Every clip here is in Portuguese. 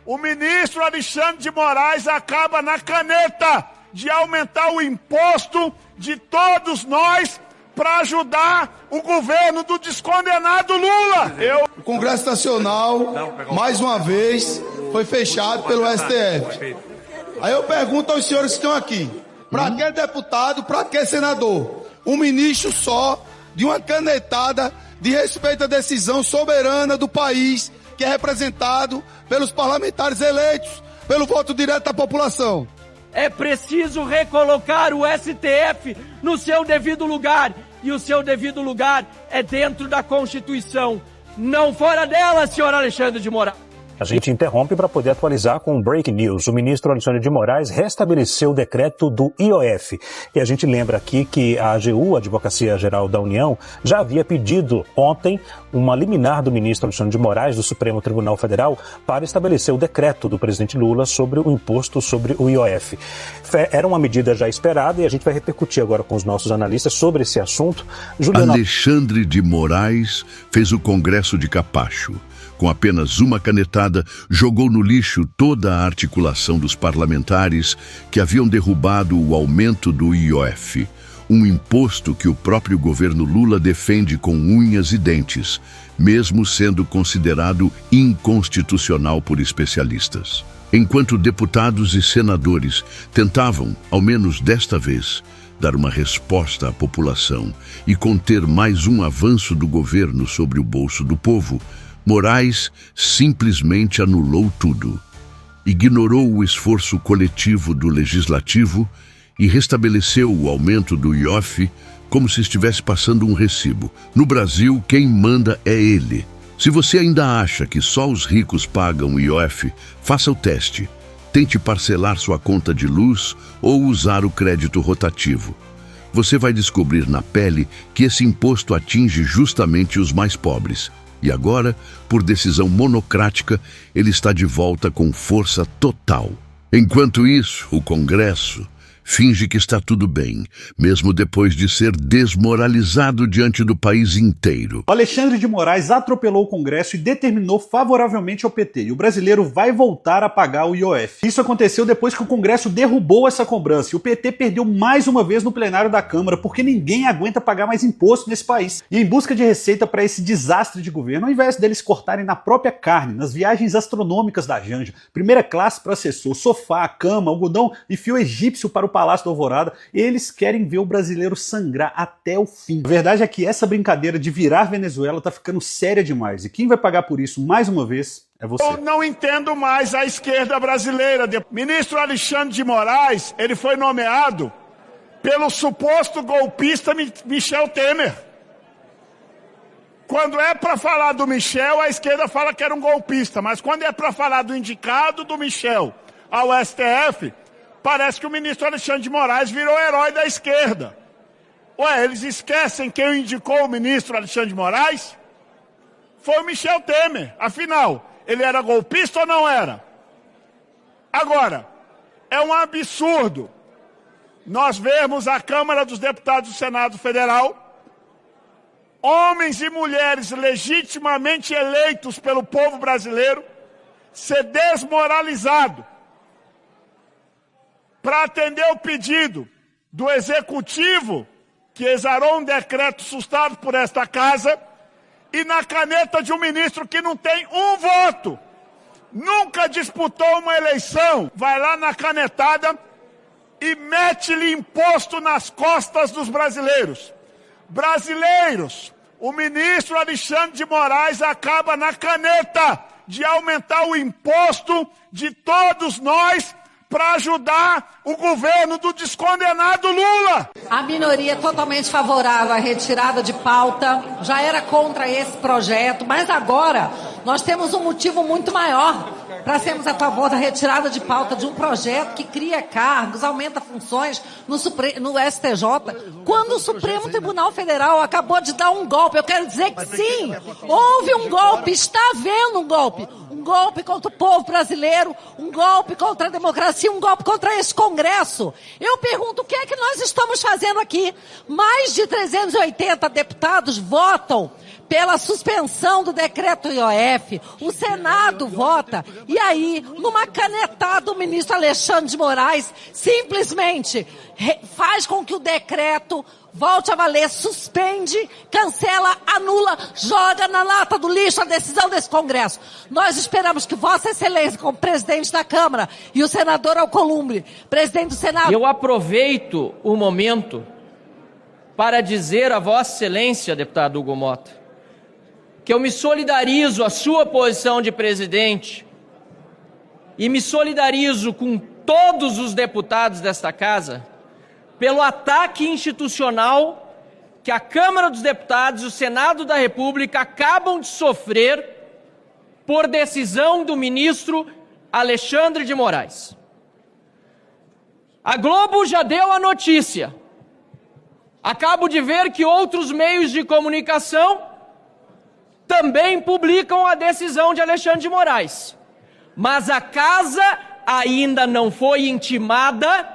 o ministro Alexandre de Moraes acaba na caneta de aumentar o imposto de todos nós para ajudar o governo do descondenado Lula. O Congresso Nacional, mais uma vez, foi fechado pelo STF. Aí eu pergunto aos senhores que estão aqui, para que deputado, para que senador? Um ministro só, de uma canetada, de respeito à decisão soberana do país, que é representado pelos parlamentares eleitos, pelo voto direto da população. É preciso recolocar o STF no seu devido lugar. E o seu devido lugar é dentro da Constituição, não fora dela, senhor Alexandre de Moraes. A gente interrompe para poder atualizar com o Breaking News. O ministro Alexandre de Moraes restabeleceu o decreto do IOF. E a gente lembra aqui que a AGU, a Advocacia Geral da União, já havia pedido ontem uma liminar do ministro Alexandre de Moraes, do Supremo Tribunal Federal, para estabelecer o decreto do presidente Lula sobre o imposto sobre o IOF. Era uma medida já esperada e a gente vai repercutir agora com os nossos analistas sobre esse assunto. Alexandre de Moraes fez o Congresso de capacho. Com apenas uma canetada, jogou no lixo toda a articulação dos parlamentares que haviam derrubado o aumento do IOF, um imposto que o próprio governo Lula defende com unhas e dentes, mesmo sendo considerado inconstitucional por especialistas. Enquanto deputados e senadores tentavam, ao menos desta vez, dar uma resposta à população e conter mais um avanço do governo sobre o bolso do povo, Moraes simplesmente anulou tudo. Ignorou o esforço coletivo do Legislativo e restabeleceu o aumento do IOF como se estivesse passando um recibo. No Brasil, quem manda é ele. Se você ainda acha que só os ricos pagam o IOF, faça o teste. Tente parcelar sua conta de luz ou usar o crédito rotativo. Você vai descobrir na pele que esse imposto atinge justamente os mais pobres. E agora, por decisão monocrática, ele está de volta com força total. Enquanto isso, o Congresso finge que está tudo bem, mesmo depois de ser desmoralizado diante do país inteiro. Alexandre de Moraes atropelou o Congresso e determinou favoravelmente ao PT, e o brasileiro vai voltar a pagar o IOF. Isso aconteceu depois que o Congresso derrubou essa cobrança, e o PT perdeu mais uma vez no plenário da Câmara, porque ninguém aguenta pagar mais imposto nesse país. E em busca de receita para esse desastre de governo, ao invés deles cortarem na própria carne, nas viagens astronômicas da Janja, primeira classe para assessor, sofá, cama, algodão e fio egípcio para o Palácio da Alvorada, eles querem ver o brasileiro sangrar até o fim. A verdade é que essa brincadeira de virar Venezuela tá ficando séria demais, e quem vai pagar por isso mais uma vez é você. Eu não entendo mais a esquerda brasileira. Ministro Alexandre de Moraes, ele foi nomeado pelo suposto golpista Michel Temer. Quando é para falar do Michel, a esquerda fala que era um golpista, mas quando é para falar do indicado do Michel ao STF, parece que o ministro Alexandre de Moraes virou herói da esquerda. Ué, eles esquecem quem indicou o ministro Alexandre de Moraes? Foi o Michel Temer. Afinal, ele era golpista ou não era? Agora, é um absurdo nós vermos a Câmara dos Deputados do Senado Federal, homens e mulheres legitimamente eleitos pelo povo brasileiro, ser desmoralizado para atender o pedido do Executivo, que exarou um decreto sustentado por esta Casa, e na caneta de um ministro que não tem um voto, nunca disputou uma eleição, vai lá na canetada e mete-lhe imposto nas costas dos brasileiros. Brasileiros, o ministro Alexandre de Moraes acaba na caneta de aumentar o imposto de todos nós para ajudar o governo do descondenado Lula. A minoria é totalmente favorável à retirada de pauta, já era contra esse projeto, mas agora nós temos um motivo muito maior para sermos a favor da retirada de pauta de um projeto que cria cargos, aumenta funções no STJ, quando o Supremo Tribunal Federal acabou de dar um golpe. Eu quero dizer que sim, houve um golpe, está havendo um golpe contra o povo brasileiro, um golpe contra a democracia, um golpe contra esse Congresso. Eu pergunto, o que é que nós estamos fazendo aqui? Mais de 380 deputados votam pela suspensão do decreto IOF, o Senado vota, e aí, numa canetada, o ministro Alexandre de Moraes simplesmente faz com que o decreto volte a valer, suspende, cancela, anula, joga na lata do lixo a decisão desse Congresso. Nós esperamos que Vossa Excelência, como presidente da Câmara, e o senador Alcolumbre, presidente do Senado... Eu aproveito o momento para dizer a Vossa Excelência, deputado Hugo Mota, que eu me solidarizo à sua posição de presidente e me solidarizo com todos os deputados desta casa pelo ataque institucional que a Câmara dos Deputados e o Senado da República acabam de sofrer por decisão do ministro Alexandre de Moraes. A Globo já deu a notícia. Acabo de ver que outros meios de comunicação também publicam a decisão de Alexandre de Moraes. Mas a casa ainda não foi intimada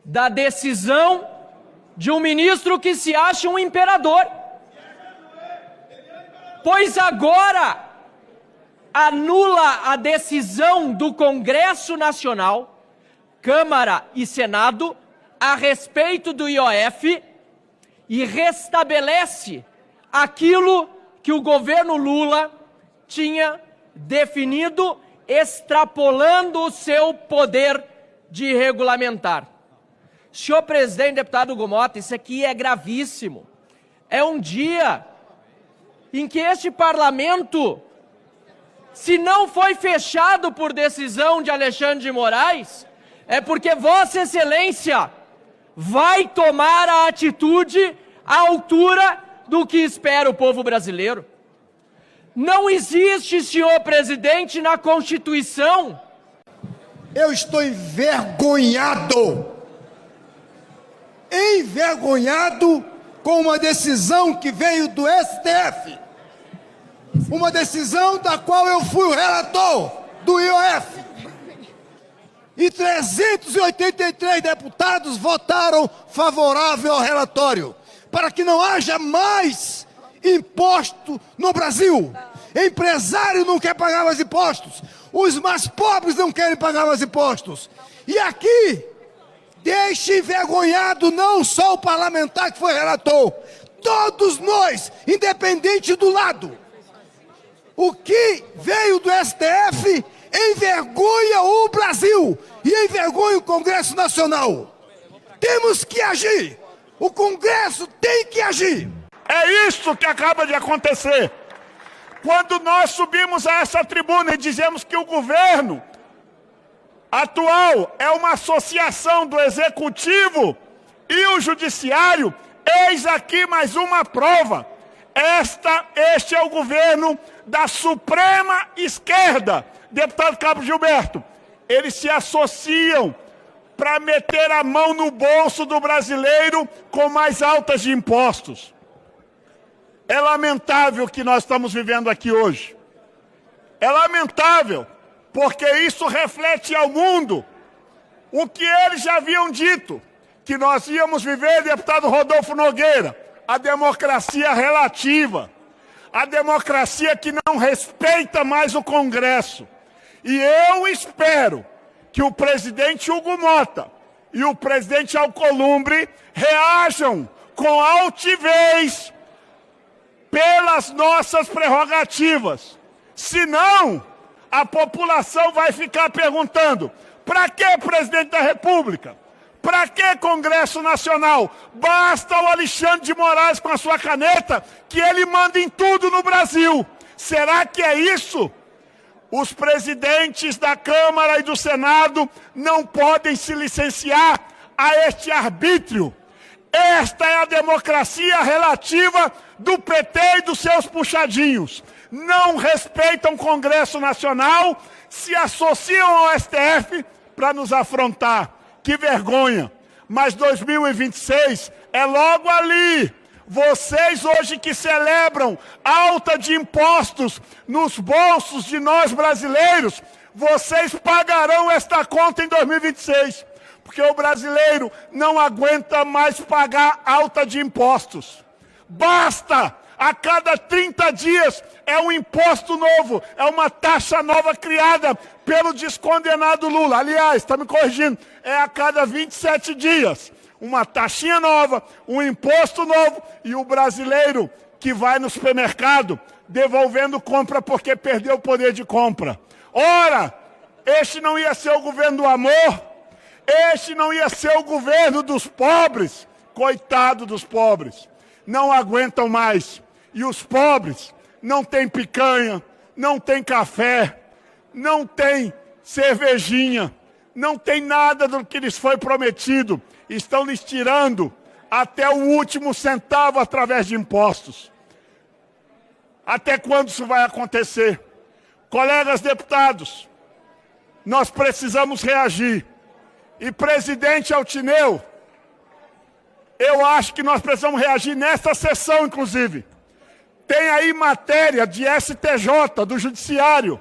da decisão de um ministro que se acha um imperador. Pois agora anula a decisão do Congresso Nacional, Câmara e Senado, a respeito do IOF e restabelece aquilo que o governo Lula tinha definido, extrapolando o seu poder de regulamentar. Senhor presidente, deputado Hugo Mota, isso aqui é gravíssimo. É um dia em que este parlamento, se não foi fechado por decisão de Alexandre de Moraes, é porque Vossa Excelência vai tomar a atitude à altura do que espera o povo brasileiro. Não existe, senhor presidente, na Constituição. Eu estou envergonhado com uma decisão que veio do STF, uma decisão da qual eu fui o relator do IOF. E 383 deputados votaram favorável ao relatório, para que não haja mais imposto no Brasil. Empresário não quer pagar mais impostos, os mais pobres não querem pagar mais impostos. E aqui, deixe envergonhado não só o parlamentar que foi relator, todos nós, independente do lado. O que veio do STF envergonha o Brasil e envergonha o Congresso Nacional. Temos que agir. O Congresso tem que agir. É isso que acaba de acontecer. Quando nós subimos a essa tribuna e dizemos que o governo atual é uma associação do Executivo e o Judiciário, eis aqui mais uma prova. Este é o governo da Suprema Esquerda. Deputado Cabo Gilberto, eles se associam para meter a mão no bolso do brasileiro com mais altas de impostos. É lamentável o que nós estamos vivendo aqui hoje. É lamentável, porque isso reflete ao mundo o que eles já haviam dito, que nós íamos viver, deputado Rodolfo Nogueira, a democracia relativa, a democracia que não respeita mais o Congresso. E eu espero que o presidente Hugo Mota e o presidente Alcolumbre reajam com altivez pelas nossas prerrogativas. Senão, a população vai ficar perguntando: para que presidente da República? Para que Congresso Nacional? Basta o Alexandre de Moraes com a sua caneta que ele manda em tudo no Brasil. Será que é isso? Os presidentes da Câmara e do Senado não podem se licenciar a este arbítrio. Esta é a democracia relativa do PT e dos seus puxadinhos. Não respeitam o Congresso Nacional, se associam ao STF para nos afrontar. Que vergonha! Mas 2026 é logo ali. Vocês hoje que celebram alta de impostos nos bolsos de nós brasileiros, vocês pagarão esta conta em 2026. Porque o brasileiro não aguenta mais pagar alta de impostos. Basta! A cada 30 dias é um imposto novo, é uma taxa nova criada pelo descondenado Lula. Aliás, está me corrigindo, é a cada 27 dias. Uma taxinha nova, um imposto novo e o brasileiro que vai no supermercado devolvendo compra porque perdeu o poder de compra. Ora, este não ia ser o governo do amor, este não ia ser o governo dos pobres. Coitado dos pobres, não aguentam mais. E os pobres não têm picanha, não têm café, não têm cervejinha, não tem nada do que lhes foi prometido. Estão lhes tirando até o último centavo através de impostos. Até quando isso vai acontecer? Colegas deputados, nós precisamos reagir. E presidente Altineu, eu acho que nós precisamos reagir nesta sessão, inclusive. Tem aí matéria de STJ, do Judiciário,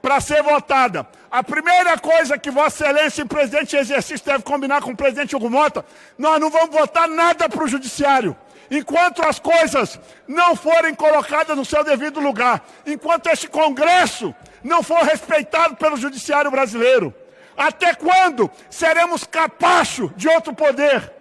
para ser votada. A primeira coisa que Vossa Excelência, em presidente em exercício, deve combinar com o presidente Hugo Mota, nós não vamos votar nada para o Judiciário. Enquanto as coisas não forem colocadas no seu devido lugar, enquanto este Congresso não for respeitado pelo Judiciário brasileiro, até quando seremos capacho de outro poder?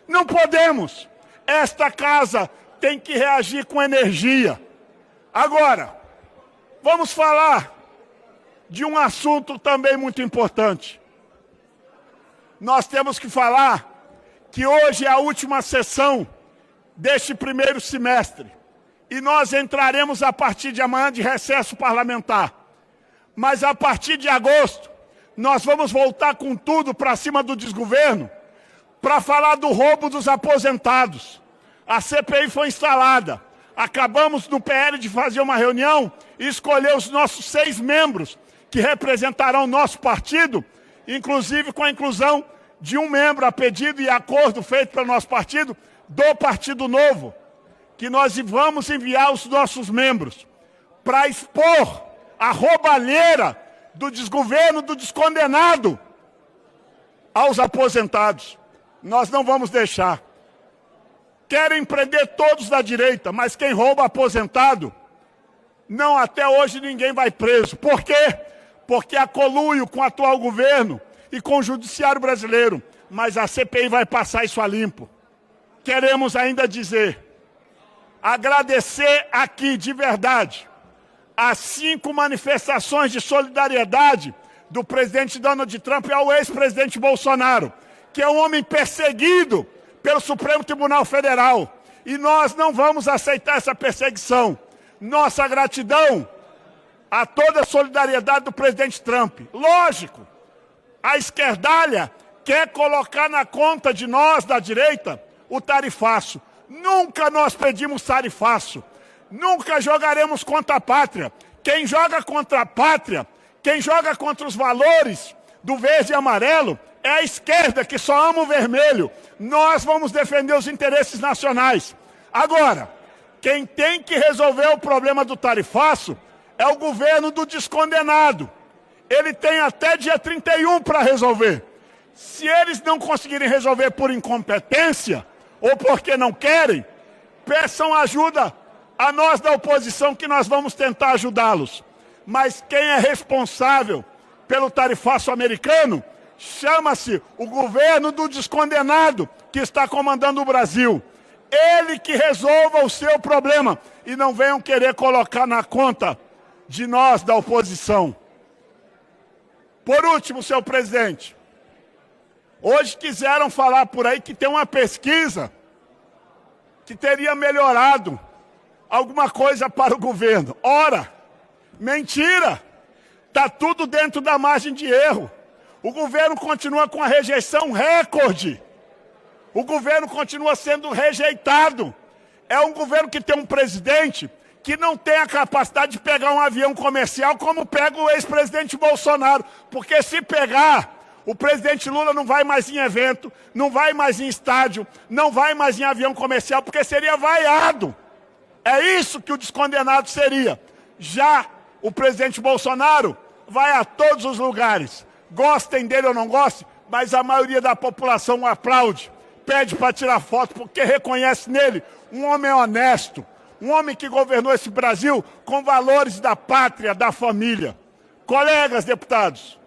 Não podemos. Esta casa tem que reagir com energia. Agora, vamos falar de um assunto também muito importante. Nós temos que falar que hoje é a última sessão deste primeiro semestre. E nós entraremos a partir de amanhã de recesso parlamentar. Mas a partir de agosto, nós vamos voltar com tudo para cima do desgoverno para falar do roubo dos aposentados. A CPI foi instalada. Acabamos no PL de fazer uma reunião e escolher os nossos 6 membros que representarão o nosso partido, inclusive com a inclusão de um membro a pedido e acordo feito pelo nosso partido, do Partido Novo, que nós vamos enviar os nossos membros para expor a roubalheira do desgoverno, do descondenado aos aposentados. Nós não vamos deixar. Querem prender todos da direita, mas quem rouba aposentado, não, até hoje ninguém vai preso. Por quê? Porque há conluio com o atual governo e com o judiciário brasileiro. Mas a CPI vai passar isso a limpo. Queremos ainda dizer, agradecer aqui de verdade as 5 manifestações de solidariedade do presidente Donald Trump ao ex-presidente Bolsonaro, que é um homem perseguido pelo Supremo Tribunal Federal. E nós não vamos aceitar essa perseguição. Nossa gratidão a toda a solidariedade do presidente Trump. Lógico, a esquerdalha quer colocar na conta de nós, da direita, o tarifaço. Nunca nós pedimos tarifaço. Nunca jogaremos contra a pátria. Quem joga contra a pátria, quem joga contra os valores do verde e amarelo, é a esquerda que só ama o vermelho. Nós vamos defender os interesses nacionais. Agora, quem tem que resolver o problema do tarifaço é o governo do descondenado. Ele tem até dia 31 para resolver. Se eles não conseguirem resolver por incompetência, ou porque não querem, peçam ajuda a nós da oposição que nós vamos tentar ajudá-los. Mas quem é responsável pelo tarifaço americano chama-se o governo do descondenado que está comandando o Brasil. Ele que resolva o seu problema e não venham querer colocar na conta de nós da oposição. Por último, senhor presidente, hoje quiseram falar por aí que tem uma pesquisa que teria melhorado alguma coisa para o governo. Ora, mentira! Está tudo dentro da margem de erro. O governo continua com a rejeição recorde. O governo continua sendo rejeitado. É um governo que tem um presidente que não tem a capacidade de pegar um avião comercial como pega o ex-presidente Bolsonaro. Porque se pegar, o presidente Lula não vai mais em evento, não vai mais em estádio, não vai mais em avião comercial, porque seria vaiado. É isso que o descondenado seria. Já o presidente Bolsonaro vai a todos os lugares. Gostem dele ou não gostem, mas a maioria da população o aplaude pede para tirar foto porque reconhece nele um homem honesto, um homem que governou esse Brasil com valores da pátria, da família. Colegas deputados,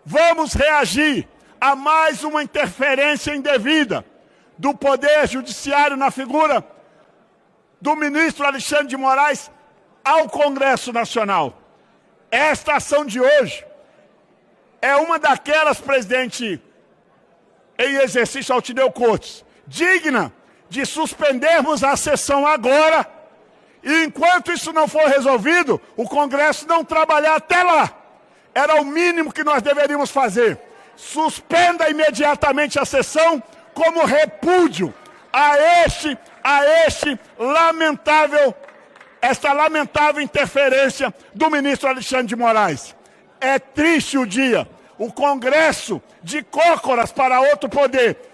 vamos reagir a mais uma interferência indevida do Poder Judiciário na figura do ministro Alexandre de Moraes ao Congresso Nacional. Esta ação de hoje é uma daquelas, presidente em exercício Altineu Cortes, digna de suspendermos a sessão agora e enquanto isso não for resolvido, o Congresso não trabalhar até lá. Era o mínimo que nós deveríamos fazer. Suspenda imediatamente a sessão como repúdio a esta lamentável interferência do ministro Alexandre de Moraes. É triste o dia. O Congresso de cócoras para outro poder